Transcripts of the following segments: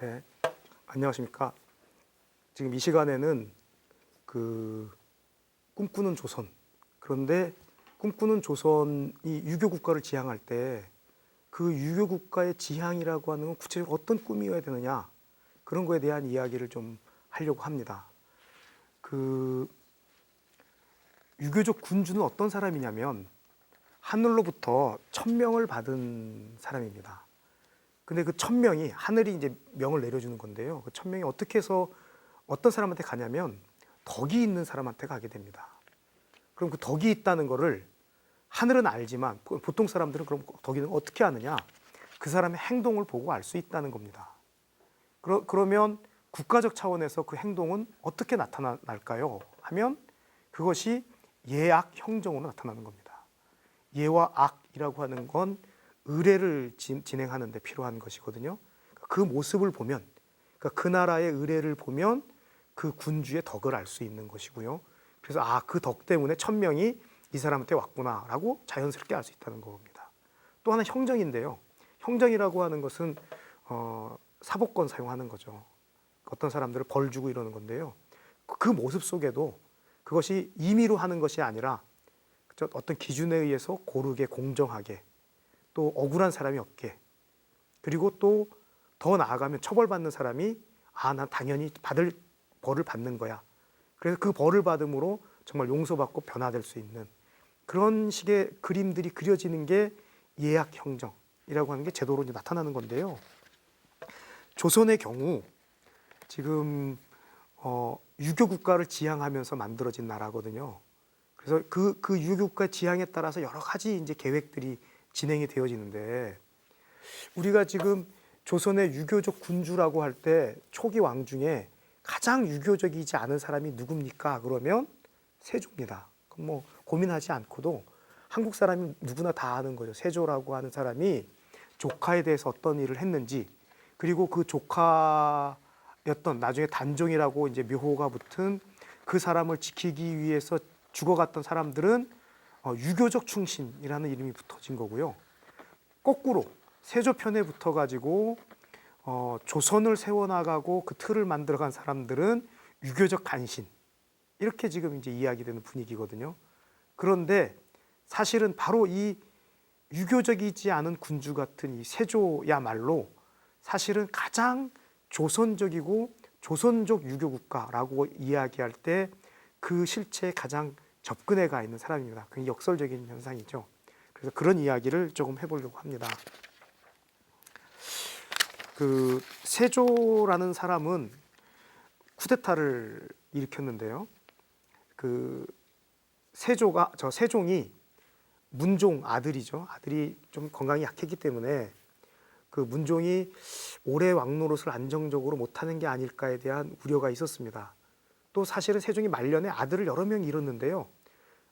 네, 안녕하십니까. 지금 이 시간에는 꿈꾸는 조선. 그런데 꿈꾸는 조선이 유교 국가를 지향할 때 그 유교 국가의 지향이라고 하는 건 구체적으로 어떤 꿈이어야 되느냐, 그런 거에 대한 이야기를 좀 하려고 합니다. 유교적 군주는 어떤 사람이냐면 하늘로부터 천명을 받은 사람입니다. 근데 그 천명이, 하늘이 이제 명을 내려주는 건데요. 그 천명이 어떻게 해서 어떤 사람한테 가냐면 덕이 있는 사람한테 가게 됩니다. 그럼 그 덕이 있다는 거를 하늘은 알지만 보통 사람들은 그럼 덕이는 어떻게 아느냐? 그 사람의 행동을 보고 알 수 있다는 겁니다. 그러면 국가적 차원에서 그 행동은 어떻게 나타날까요? 하면 그것이 예악 형정으로 나타나는 겁니다. 예와 악이라고 하는 건 의례를 진행하는 데 필요한 것이거든요. 그 모습을 보면, 그러니까 그 나라의 의례를 보면 그 군주의 덕을 알 수 있는 것이고요. 그래서 그 덕 때문에 천명이 이 사람한테 왔구나라고 자연스럽게 알 수 있다는 겁니다. 또 하나 형정인데요. 형정이라고 하는 것은 사법권 사용하는 거죠. 어떤 사람들을 벌 주고 이러는 건데요. 그 모습 속에도 그것이 임의로 하는 것이 아니라 어떤 기준에 의해서 고르게 공정하게, 또 억울한 사람이 없게, 그리고 또 더 나아가면 처벌받는 사람이 난 당연히 받을 벌을 받는 거야. 그래서 그 벌을 받음으로 정말 용서받고 변화될 수 있는 그런 식의 그림들이 그려지는 게 예악 형정이라고 하는 게 제도로 이제 나타나는 건데요. 조선의 경우 지금 유교 국가를 지향하면서 만들어진 나라거든요. 그래서 그 유교 국가 지향에 따라서 여러 가지 이제 계획들이 진행이 되어지는데, 우리가 지금 조선의 유교적 군주라고 할 때 초기 왕 중에 가장 유교적이지 않은 사람이 누굽니까? 그러면 세조입니다. 뭐 고민하지 않고도 한국 사람이 누구나 다 아는 거죠. 세조라고 하는 사람이 조카에 대해서 어떤 일을 했는지, 그리고 그 조카였던 나중에 단종이라고 이제 묘호가 붙은 그 사람을 지키기 위해서 죽어갔던 사람들은 유교적 충신이라는 이름이 붙어진 거고요. 거꾸로 세조 편에 붙어가지고 조선을 세워나가고 그 틀을 만들어간 사람들은 유교적 간신, 이렇게 지금 이제 이야기되는 분위기거든요. 그런데 사실은 바로 이 유교적이지 않은 군주 같은 이 세조야말로 사실은 가장 조선적이고 조선족 유교 국가라고 이야기할 때 그 실체에 가장 접근해 가 있는 사람입니다. 굉장히 역설적인 현상이죠. 그래서 그런 이야기를 조금 해보려고 합니다. 그 세조라는 사람은 쿠데타를 일으켰는데요. 그 세종이 문종 아들이죠. 아들이 좀 건강이 약했기 때문에 그 문종이 오래 왕노릇을 안정적으로 못하는 게 아닐까에 대한 우려가 있었습니다. 또 사실은 세종이 말년에 아들을 여러 명 잃었는데요.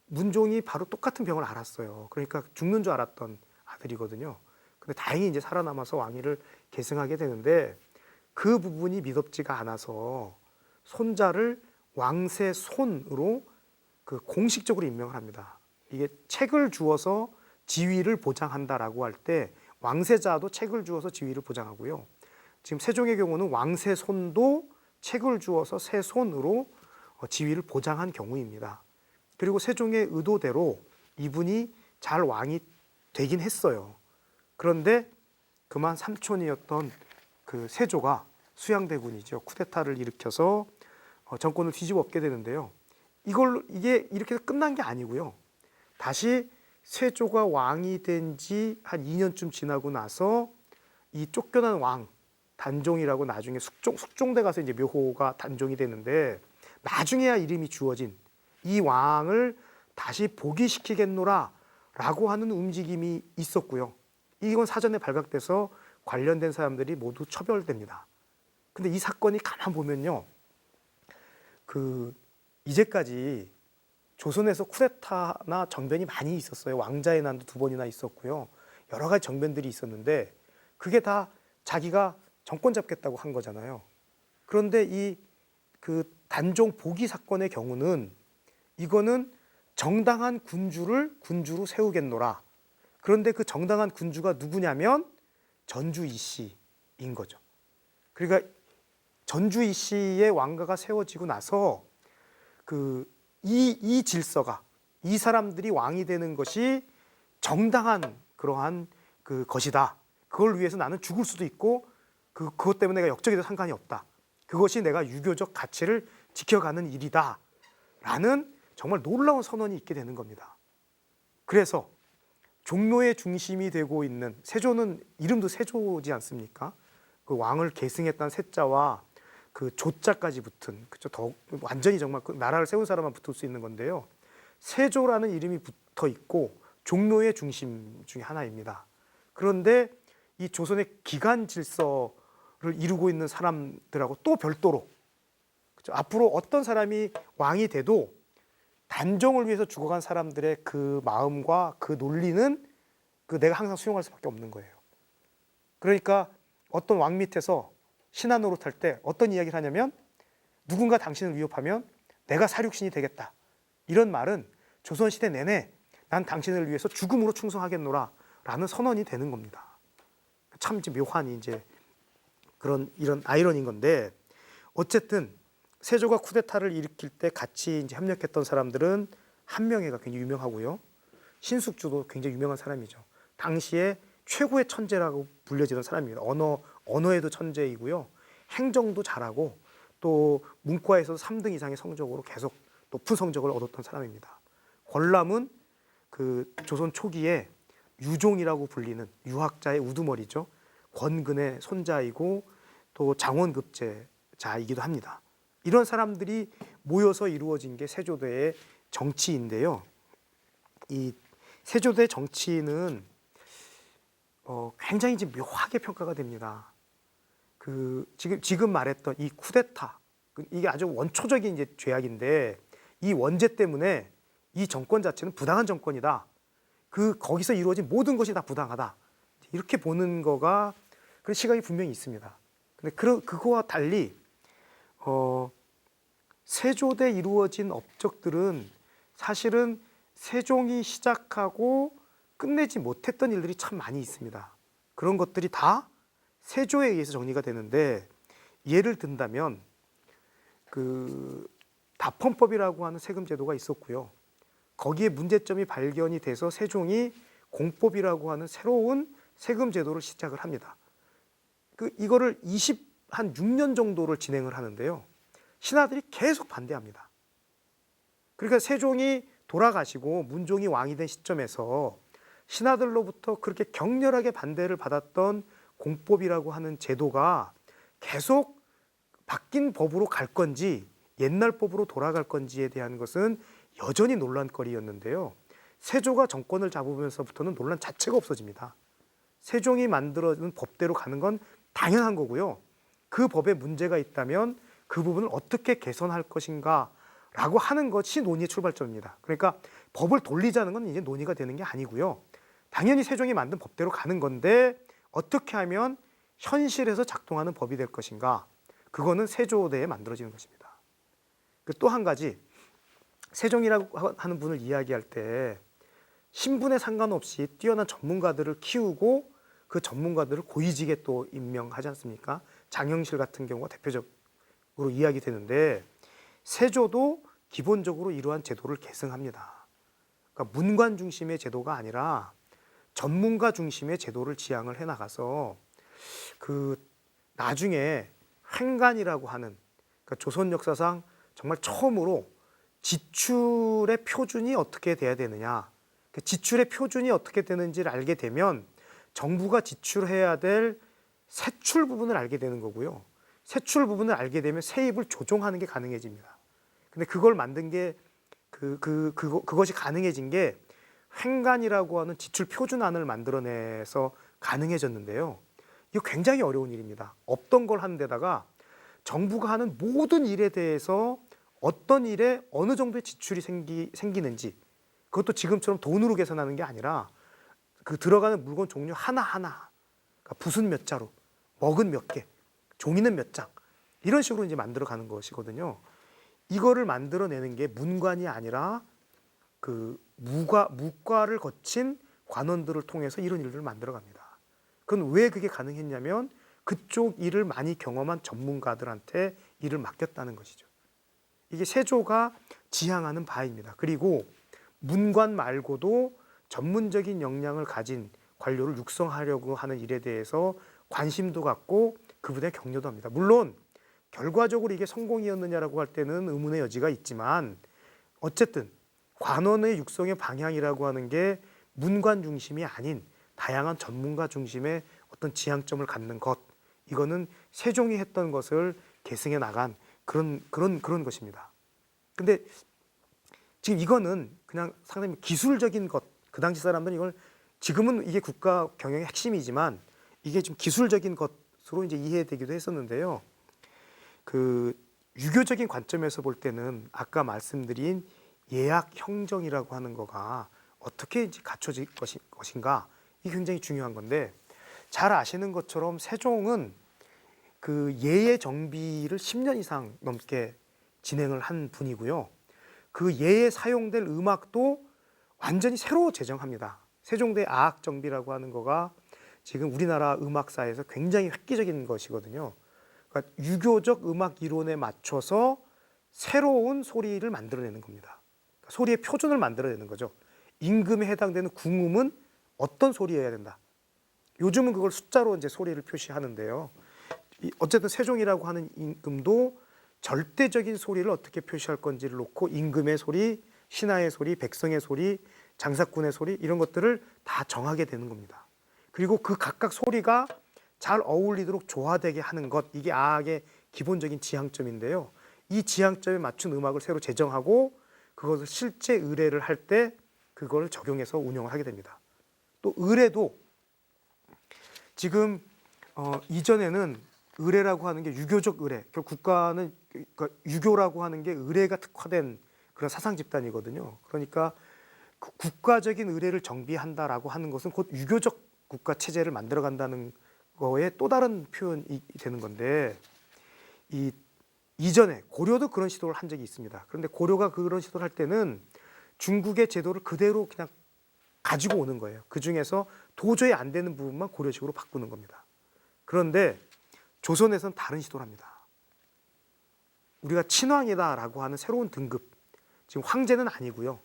문종이 바로 똑같은 병을 앓았어요. 그러니까 죽는 줄 알았던 아들이거든요. 근데 다행히 이제 살아남아서 왕위를 계승하게 되는데, 그 부분이 미덥지가 않아서 손자를 왕세손으로 그 공식적으로 임명을 합니다. 이게 책을 주어서 지위를 보장한다라고 할 때 왕세자도 책을 주어서 지위를 보장하고요. 지금 세종의 경우는 왕세손도 책을 주어서 세손으로 지위를 보장한 경우입니다. 그리고 세종의 의도대로 이분이 잘 왕이 되긴 했어요. 그런데 그만 삼촌이었던 그 세조가 수양대군이죠. 쿠데타를 일으켜서 정권을 뒤집어 엎게 되는데요. 이게 이렇게 해서 끝난 게 아니고요. 다시 세조가 왕이 된 지 한 2년쯤 지나고 나서 이 쫓겨난 왕 단종이라고 나중에 숙종대 가서 이제 묘호가 단종이 되는데, 나중에야 이름이 주어진 이 왕을 다시 복위시키겠노라 라고 하는 움직임이 있었고요. 이건 사전에 발각돼서 관련된 사람들이 모두 처벌됩니다. 근데 이 사건이 가만 보면요, 이제까지 조선에서 쿠데타나 정변이 많이 있었어요. 왕자의 난도 2번이나 있었고요. 여러 가지 정변들이 있었는데 그게 다 자기가 정권 잡겠다고 한 거잖아요. 그런데 그 단종 복위 사건의 경우는 이거는 정당한 군주로 세우겠노라. 그런데 그 정당한 군주가 누구냐면 전주 이씨인 거죠. 그러니까 전주 이씨의 왕가가 세워지고 나서 이 질서가, 이 사람들이 왕이 되는 것이 정당한 그러한 그 것이다. 그걸 위해서 나는 죽을 수도 있고 그것 때문에 내가 역적이 돼도 상관이 없다. 그것이 내가 유교적 가치를 지켜가는 일이다. 라는 정말 놀라운 선언이 있게 되는 겁니다. 그래서 종로의 중심이 되고 있는 세조는 이름도 세조지 않습니까? 그 왕을 계승했다는 세자와 그 조자까지 붙은, 그죠? 더 완전히 정말 그 나라를 세운 사람만 붙을 수 있는 건데요. 세조라는 이름이 붙어 있고 종로의 중심 중에 하나입니다. 그런데 이 조선의 기간 질서를 이루고 있는 사람들하고 또 별도로, 그죠? 앞으로 어떤 사람이 왕이 돼도 단종을 위해서 죽어간 사람들의 그 마음과 그 논리는 내가 항상 수용할 수밖에 없는 거예요. 그러니까 어떤 왕 밑에서 신하 노릇할 때 어떤 이야기를 하냐면, 누군가 당신을 위협하면 내가 사륙신이 되겠다. 이런 말은 조선시대 내내 난 당신을 위해서 죽음으로 충성하겠노라 라는 선언이 되는 겁니다. 참 이제 묘한 이제 이런 아이러니인 건데, 어쨌든 세조가 쿠데타를 일으킬 때 같이 이제 협력했던 사람들은 한명회가 굉장히 유명하고요. 신숙주도 굉장히 유명한 사람이죠. 당시에 최고의 천재라고 불려지던 사람입니다. 언어에도 천재이고요. 행정도 잘하고 또 문과에서 3등 이상의 성적으로 계속 높은 성적을 얻었던 사람입니다. 권람은 그 조선 초기에 유종이라고 불리는 유학자의 우두머리죠. 권근의 손자이고 또 장원급제자이기도 합니다. 이런 사람들이 모여서 이루어진 게 세조대의 정치인데요. 이 세조대 정치는 굉장히 이제 묘하게 평가가 됩니다. 지금 말했던 이 쿠데타, 이게 아주 원초적인 이제 죄악인데, 이 원죄 때문에 이 정권 자체는 부당한 정권이다. 거기서 이루어진 모든 것이 다 부당하다. 이렇게 보는 거가 그런 시각이 분명히 있습니다. 근데 그거와 달리 세조대 이루어진 업적들은 사실은 세종이 시작하고 끝내지 못했던 일들이 참 많이 있습니다. 그런 것들이 다 세조에 의해서 정리가 되는데, 예를 든다면 다펀법이라고 하는 세금 제도가 있었고요. 거기에 문제점이 발견이 돼서 세종이 공법이라고 하는 새로운 세금 제도를 시작을 합니다. 이거를 6년 정도를 진행을 하는데요. 신하들이 계속 반대합니다. 그러니까 세종이 돌아가시고 문종이 왕이 된 시점에서 신하들로부터 그렇게 격렬하게 반대를 받았던 공법이라고 하는 제도가 계속 바뀐 법으로 갈 건지 옛날 법으로 돌아갈 건지에 대한 것은 여전히 논란거리였는데요. 세조가 정권을 잡으면서부터는 논란 자체가 없어집니다. 세종이 만들어준 법대로 가는 건 당연한 거고요. 그 법에 문제가 있다면 그 부분을 어떻게 개선할 것인가 라고 하는 것이 논의의 출발점입니다. 그러니까 법을 돌리자는 건 이제 논의가 되는 게 아니고요. 당연히 세종이 만든 법대로 가는 건데 어떻게 하면 현실에서 작동하는 법이 될 것인가, 그거는 세조대에 만들어지는 것입니다. 또 한 가지, 세종이라고 하는 분을 이야기할 때 신분에 상관없이 뛰어난 전문가들을 키우고 그 전문가들을 고위직에 또 임명하지 않습니까? 장영실 같은 경우가 대표적으로 이야기되는데, 세조도 기본적으로 이러한 제도를 계승합니다. 그러니까 문관 중심의 제도가 아니라 전문가 중심의 제도를 지향을 해나가서 나중에 횡간이라고 하는, 그러니까 조선 역사상 정말 처음으로 지출의 표준이 어떻게 돼야 되느냐, 지출의 표준이 어떻게 되는지를 알게 되면 정부가 지출해야 될 세출 부분을 알게 되는 거고요. 세출 부분을 알게 되면 세입을 조정하는 게 가능해집니다. 근데 그걸 만든 게 그것이 가능해진 게 횡간이라고 하는 지출 표준안을 만들어내서 가능해졌는데요. 이거 굉장히 어려운 일입니다. 없던 걸 하는 데다가 정부가 하는 모든 일에 대해서 어떤 일에 어느 정도의 지출이 생기는지, 그것도 지금처럼 돈으로 계산하는 게 아니라 들어가는 물건 종류 하나하나, 그러니까 붓은 몇 자루, 먹은 몇 개, 종이는 몇 장, 이런 식으로 이제 만들어가는 것이거든요. 이거를 만들어내는 게 문관이 아니라 무과를 거친 관원들을 통해서 이런 일들을 만들어갑니다. 그건 왜 그게 가능했냐면 그쪽 일을 많이 경험한 전문가들한테 일을 맡겼다는 것이죠. 이게 세조가 지향하는 바입니다. 그리고 문관 말고도 전문적인 역량을 가진 관료를 육성하려고 하는 일에 대해서 관심도 갖고 그분의 격려도 합니다. 물론 결과적으로 이게 성공이었느냐라고 할 때는 의문의 여지가 있지만 어쨌든 관원의 육성의 방향이라고 하는 게 문관 중심이 아닌 다양한 전문가 중심의 어떤 지향점을 갖는 것, 이거는 세종이 했던 것을 계승해 나간 그런 것입니다. 근데 지금 이거는 그냥 상당히 기술적인 것, 그 당시 사람들은 이걸, 지금은 이게 국가 경영의 핵심이지만 이게 좀 기술적인 것으로 이제 이해되기도 했었는데요. 그 유교적인 관점에서 볼 때는 아까 말씀드린 예약 형정이라고 하는 거가 어떻게 이제 갖춰질 것인가, 이게 굉장히 중요한 건데, 잘 아시는 것처럼 세종은 그 예의 정비를 10년 이상 넘게 진행을 한 분이고요. 그 예에 사용될 음악도 완전히 새로 제정합니다. 세종대 아악정비라고 하는 거가 지금 우리나라 음악사에서 굉장히 획기적인 것이거든요. 그러니까 유교적 음악 이론에 맞춰서 새로운 소리를 만들어내는 겁니다. 그러니까 소리의 표준을 만들어내는 거죠. 임금에 해당되는 궁음은 어떤 소리여야 된다. 요즘은 그걸 숫자로 이제 소리를 표시하는데요. 어쨌든 세종이라고 하는 임금도 절대적인 소리를 어떻게 표시할 건지를 놓고 임금의 소리, 신하의 소리, 백성의 소리, 장사꾼의 소리, 이런 것들을 다 정하게 되는 겁니다. 그리고 그 각각 소리가 잘 어울리도록 조화되게 하는 것, 이게 아악의 기본적인 지향점인데요. 이 지향점에 맞춘 음악을 새로 제정하고 그것을 실제 의례를 할 때 그걸 적용해서 운영을 하게 됩니다. 또 의례도 지금 이전에는 의례라고 하는 게 유교적 의례, 국가는 그러니까 유교라고 하는 게 의례가 특화된 그런 사상 집단이거든요. 그러니까 그 국가적인 의례를 정비한다라고 하는 것은 곧 유교적 국가 체제를 만들어간다는 거에 또 다른 표현이 되는 건데, 이전에 고려도 그런 시도를 한 적이 있습니다. 그런데 고려가 그런 시도를 할 때는 중국의 제도를 그대로 그냥 가지고 오는 거예요. 그 중에서 도저히 안 되는 부분만 고려식으로 바꾸는 겁니다. 그런데 조선에서는 다른 시도를 합니다. 우리가 친왕이다라고 하는 새로운 등급, 지금 황제는 아니고요.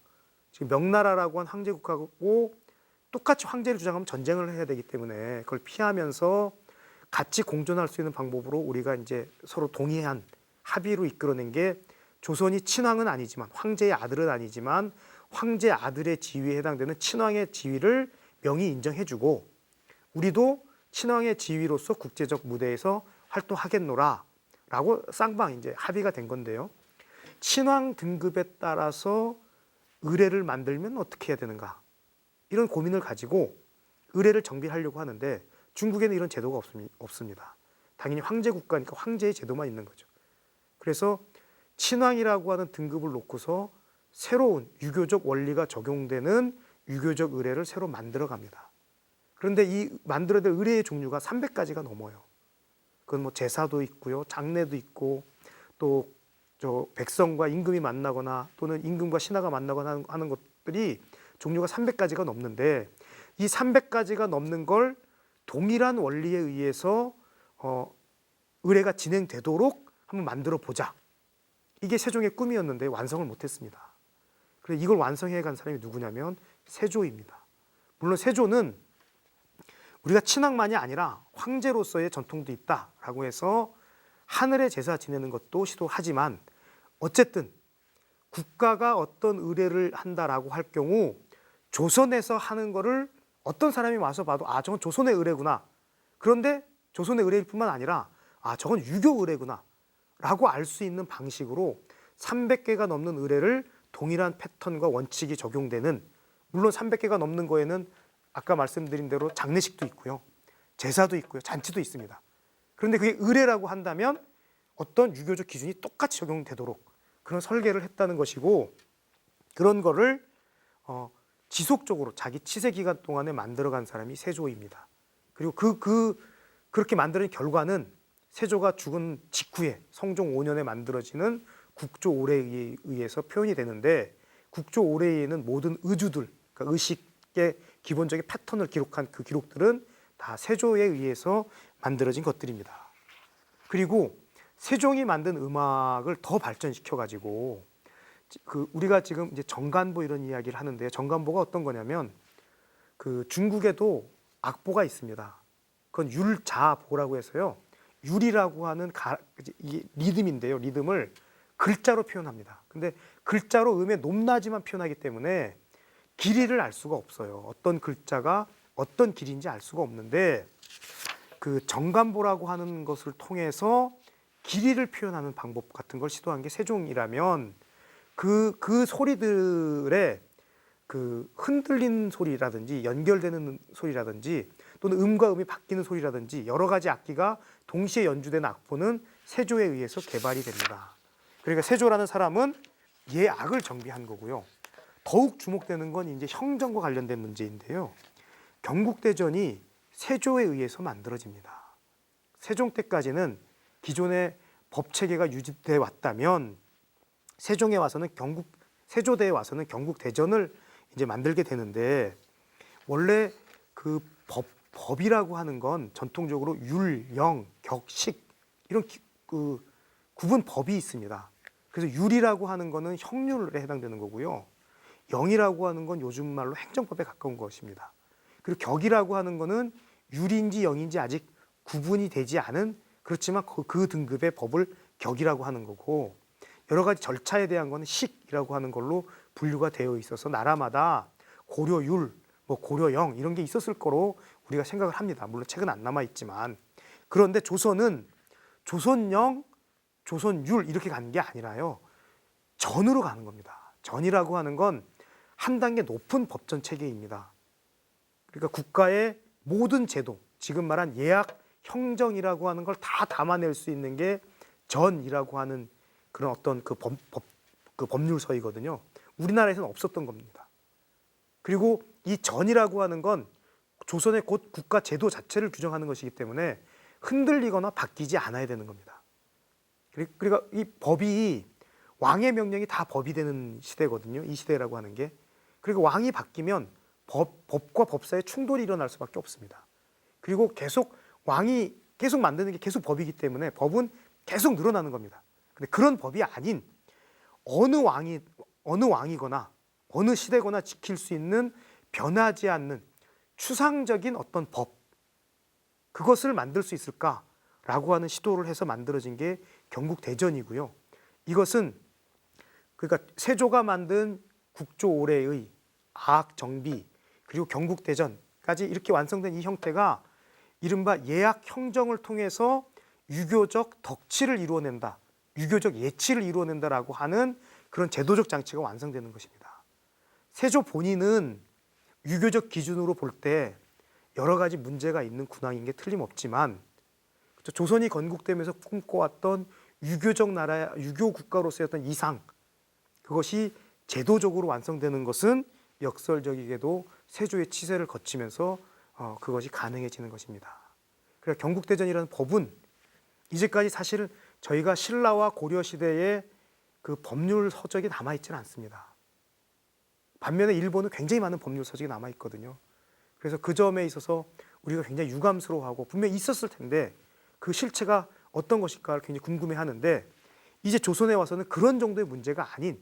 지금 명나라라고 한 황제국가고 똑같이 황제를 주장하면 전쟁을 해야 되기 때문에 그걸 피하면서 같이 공존할 수 있는 방법으로 우리가 이제 서로 동의한 합의로 이끌어낸 게, 조선이 친왕은 아니지만, 황제의 아들은 아니지만 황제 아들의 지위에 해당되는 친왕의 지위를 명의 인정해주고 우리도 친왕의 지위로서 국제적 무대에서 활동하겠노라 라고 쌍방 이제 합의가 된 건데요. 친왕 등급에 따라서 의례를 만들면 어떻게 해야 되는가, 이런 고민을 가지고 의례를 정비하려고 하는데 중국에는 이런 제도가 없습니다. 당연히 황제 국가니까 황제의 제도만 있는 거죠. 그래서 친왕이라고 하는 등급을 놓고서 새로운 유교적 원리가 적용되는 유교적 의례를 새로 만들어 갑니다. 그런데 이 만들어야 될 의례의 종류가 300가지가 넘어요. 그건 뭐 제사도 있고요, 장례도 있고, 또 저 백성과 임금이 만나거나 또는 임금과 신하가 만나거나 하는 것들이 종류가 300가지가 넘는데, 이 300가지가 넘는 걸 동일한 원리에 의해서 의례가 진행되도록 한번 만들어 보자. 이게 세종의 꿈이었는데 완성을 못했습니다. 그래서 이걸 완성해 간 사람이 누구냐면 세조입니다. 물론 세조는 우리가 친왕만이 아니라 황제로서의 전통도 있다라고 해서 하늘의 제사 지내는 것도 시도하지만, 어쨌든 국가가 어떤 의례를 한다라고 할 경우 조선에서 하는 거를 어떤 사람이 와서 봐도 아, 저건 조선의 의례구나. 그런데 조선의 의례일 뿐만 아니라 아, 저건 유교 의례구나 라고 알 수 있는 방식으로 300개가 넘는 의례를 동일한 패턴과 원칙이 적용되는, 물론 300개가 넘는 거에는 아까 말씀드린 대로 장례식도 있고요, 제사도 있고요, 잔치도 있습니다. 그런데 그게 의례라고 한다면 어떤 유교적 기준이 똑같이 적용되도록 그런 설계를 했다는 것이고, 그런 거를 지속적으로 자기 치세 기간 동안에 만들어간 사람이 세조입니다. 그리고 그렇게 만드는 결과는 세조가 죽은 직후에 성종 5년에 만들어지는 국조 오래에 의해서 표현이 되는데, 국조 오래에는 모든 의주들, 그러니까 의식의 기본적인 패턴을 기록한 그 기록들은 다 세조에 의해서 만들어진 것들입니다. 그리고 세종이 만든 음악을 더 발전시켜 가지고 우리가 지금 이제 정간보 이런 이야기를 하는데, 정간보가 어떤 거냐면 중국에도 악보가 있습니다. 그건 율자보라고 해서요. 율이라고 하는 이게 리듬인데요. 리듬을 글자로 표현합니다. 근데 글자로 음의 높낮이만 표현하기 때문에 길이를 알 수가 없어요. 어떤 글자가 어떤 길이인지 알 수가 없는데, 정간보라고 하는 것을 통해서 길이를 표현하는 방법 같은 걸 시도한 게 세종이라면, 그 소리들의 흔들리는 소리라든지 연결되는 소리라든지 또는 음과 음이 바뀌는 소리라든지 여러 가지 악기가 동시에 연주되는 악보는 세조에 의해서 개발이 됩니다. 그러니까 세조라는 사람은 예악을 정비한 거고요. 더욱 주목되는 건 이제 형정과 관련된 문제인데요. 경국대전이 세조에 의해서 만들어집니다. 세종 때까지는 기존의 법 체계가 유지돼 왔다면 세조대에 와서는 경국대전을 이제 만들게 되는데, 원래 법이라고 하는 건 전통적으로 율, 영, 격, 식 이런 구분 법이 있습니다. 그래서 율이라고 하는 거는 형률에 해당되는 거고요. 영이라고 하는 건 요즘 말로 행정법에 가까운 것입니다. 그리고 격이라고 하는 거는 율인지 영인지 아직 구분이 되지 않은, 그렇지만 그 등급의 법을 격이라고 하는 거고, 여러 가지 절차에 대한 거는 식이라고 하는 걸로 분류가 되어 있어서 나라마다 고려율, 고려영 이런 게 있었을 거로 우리가 생각을 합니다. 물론 책은 안 남아 있지만. 그런데 조선은 조선영, 조선율 이렇게 가는 게 아니라요. 전으로 가는 겁니다. 전이라고 하는 건 한 단계 높은 법전 체계입니다. 그러니까 국가의 모든 제도, 지금 말한 예악, 형정이라고 하는 걸 다 담아낼 수 있는 게 전이라고 하는 그런 어떤 법률서이거든요. 우리나라에서는 없었던 겁니다. 그리고 이 전이라고 하는 건 조선의 곧 국가 제도 자체를 규정하는 것이기 때문에 흔들리거나 바뀌지 않아야 되는 겁니다. 그러니까 이 법이, 왕의 명령이 다 법이 되는 시대거든요. 이 시대라고 하는 게. 그리고 왕이 바뀌면 법과 법 사이에 충돌이 일어날 수밖에 없습니다. 그리고 왕이 계속 만드는 게 계속 법이기 때문에 법은 계속 늘어나는 겁니다. 근데 그런 법이 아닌 어느 왕이거나 어느 시대거나 지킬 수 있는 변하지 않는 추상적인 어떤 법, 그것을 만들 수 있을까라고 하는 시도를 해서 만들어진 게 경국대전이고요. 이것은 그러니까 세조가 만든 국조 올해의 악 정비 그리고 경국대전까지 이렇게 완성된 이 형태가 이른바 예악 형정을 통해서 유교적 덕치를 이루어낸다, 유교적 예치를 이루어낸다라고 하는 그런 제도적 장치가 완성되는 것입니다. 세조 본인은 유교적 기준으로 볼 때 여러 가지 문제가 있는 군왕인 게 틀림없지만, 조선이 건국되면서 꿈꿔왔던 유교적 나라, 유교 국가로서의 어떤 이상, 그것이 제도적으로 완성되는 것은 역설적이게도 세조의 치세를 거치면서 그것이 가능해지는 것입니다. 그러니까 경국대전이라는 법은 이제까지 사실 저희가 신라와 고려 시대의 그 법률 서적이 남아 있지는 않습니다. 반면에 일본은 굉장히 많은 법률 서적이 남아 있거든요. 그래서 그 점에 있어서 우리가 굉장히 유감스러워하고 분명히 있었을 텐데 그 실체가 어떤 것일까를 굉장히 궁금해하는데, 이제 조선에 와서는 그런 정도의 문제가 아닌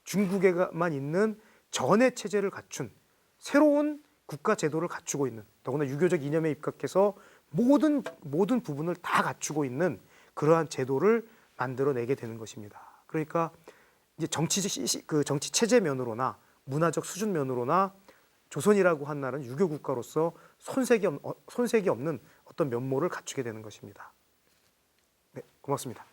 중국에만 있는 전의 체제를 갖춘 새로운 국가 제도를 갖추고 있는, 더구나 유교적 이념에 입각해서 모든 부분을 다 갖추고 있는 그러한 제도를 만들어내게 되는 것입니다. 그러니까 이제 정치 체제 면으로나 문화적 수준 면으로나 조선이라고 한 나라는 유교 국가로서 손색이 없는 어떤 면모를 갖추게 되는 것입니다. 네, 고맙습니다.